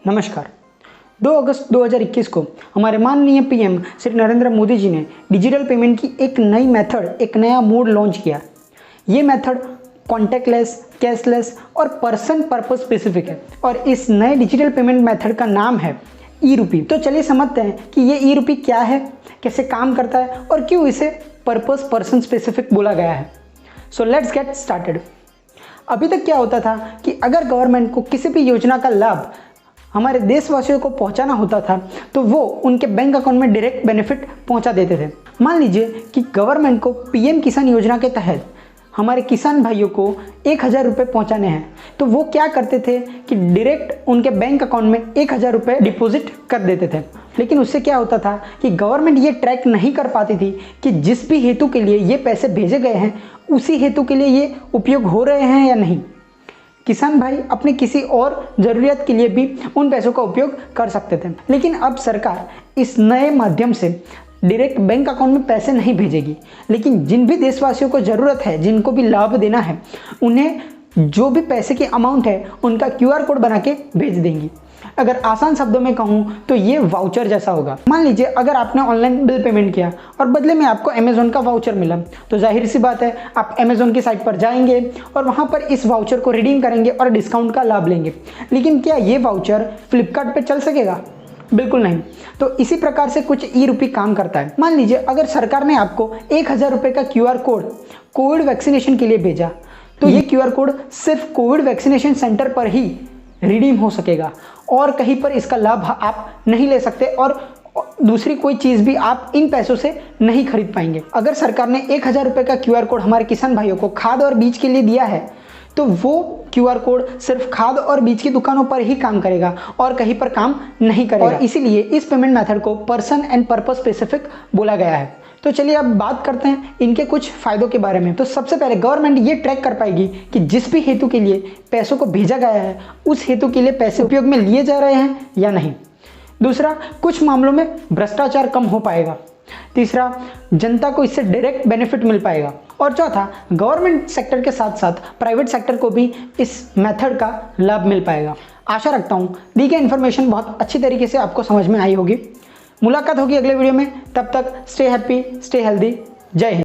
नमस्कार। 2 अगस्त 2021 को हमारे माननीय पीएम श्री नरेंद्र मोदी जी ने डिजिटल पेमेंट की एक नई मेथड, एक नया मोड लॉन्च किया। ये मेथड कॉन्टैक्टलेस, कैशलेस और पर्सन पर्पस स्पेसिफिक है और इस नए डिजिटल पेमेंट मेथड का नाम है ई-रूपी। तो चलिए समझते हैं कि ये ई-रूपी क्या है, कैसे काम करता है और क्यों इसे पर्सन स्पेसिफिक बोला गया है। So let's get started. अभी तक क्या होता था कि अगर गवर्नमेंट को किसी भी योजना का लाभ हमारे देशवासियों को पहुंचाना होता था तो वो उनके बैंक अकाउंट में डायरेक्ट बेनिफिट पहुंचा देते थे। मान लीजिए कि गवर्नमेंट को पीएम किसान योजना के तहत हमारे किसान भाइयों को 1000 रुपये पहुँचाने हैं, तो वो क्या करते थे कि डायरेक्ट उनके बैंक अकाउंट में 1000 रुपये डिपॉजिट कर देते थे। लेकिन उससे क्या होता था कि गवर्नमेंट ये ट्रैक नहीं कर पाती थी कि जिस भी हेतु के लिए ये पैसे भेजे गए हैं उसी हेतु के लिए ये उपयोग हो रहे हैं या नहीं। किसान भाई अपने किसी और ज़रूरियत के लिए भी उन पैसों का उपयोग कर सकते थे। लेकिन अब सरकार इस नए माध्यम से डायरेक्ट बैंक अकाउंट में पैसे नहीं भेजेगी, लेकिन जिन भी देशवासियों को ज़रूरत है, जिनको भी लाभ देना है, उन्हें जो भी पैसे की अमाउंट है उनका QR कोड बना के भेज देंगी। अगर आसान शब्दों में कहूँ तो ये वाउचर जैसा होगा। मान लीजिए अगर आपने ऑनलाइन बिल पेमेंट किया और बदले में आपको अमेज़ॉन का वाउचर मिला, तो जाहिर सी बात है आप अमेज़ॉन की साइट पर जाएंगे और वहाँ पर इस वाउचर को रिडीम करेंगे और डिस्काउंट का लाभ लेंगे। लेकिन क्या ये वाउचर फ्लिपकार्ट पर चल सकेगा? बिल्कुल नहीं। तो इसी प्रकार से कुछ ई-रूपी काम करता है। मान लीजिए अगर सरकार ने आपको 1000 रुपये का QR कोड कोविड वैक्सीनेशन के लिए भेजा, तो ये QR कोड सिर्फ कोविड वैक्सीनेशन सेंटर पर ही रिडीम हो सकेगा और कहीं पर इसका लाभ आप नहीं ले सकते और दूसरी कोई चीज़ भी आप इन पैसों से नहीं खरीद पाएंगे। अगर सरकार ने 1000 रुपये का QR कोड हमारे किसान भाइयों को खाद और बीज के लिए दिया है, तो वो QR कोड सिर्फ खाद और बीज की दुकानों पर ही काम करेगा और कहीं पर काम नहीं करेगा। और इसीलिए इस पेमेंट मेथड को पर्सन एंड पर्पस स्पेसिफिक बोला गया है। तो चलिए अब बात करते हैं इनके कुछ फ़ायदों के बारे में। तो सबसे पहले गवर्नमेंट ये ट्रैक कर पाएगी कि जिस भी हेतु के लिए पैसों को भेजा गया है उस हेतु के लिए पैसे उपयोग में लिए जा रहे हैं या नहीं। दूसरा, कुछ मामलों में भ्रष्टाचार कम हो पाएगा। तीसरा, जनता को इससे डायरेक्ट बेनिफिट मिल पाएगा। और चौथा, गवर्नमेंट सेक्टर के साथ साथ प्राइवेट सेक्टर को भी इस मेथड का लाभ मिल पाएगा। आशा रखता हूँ दी गई इन्फॉर्मेशन बहुत अच्छी तरीके से आपको समझ में आई होगी। मुलाकात होगी अगले वीडियो में। तब तक स्टे हैप्पी, स्टे हेल्दी। जय हिंद।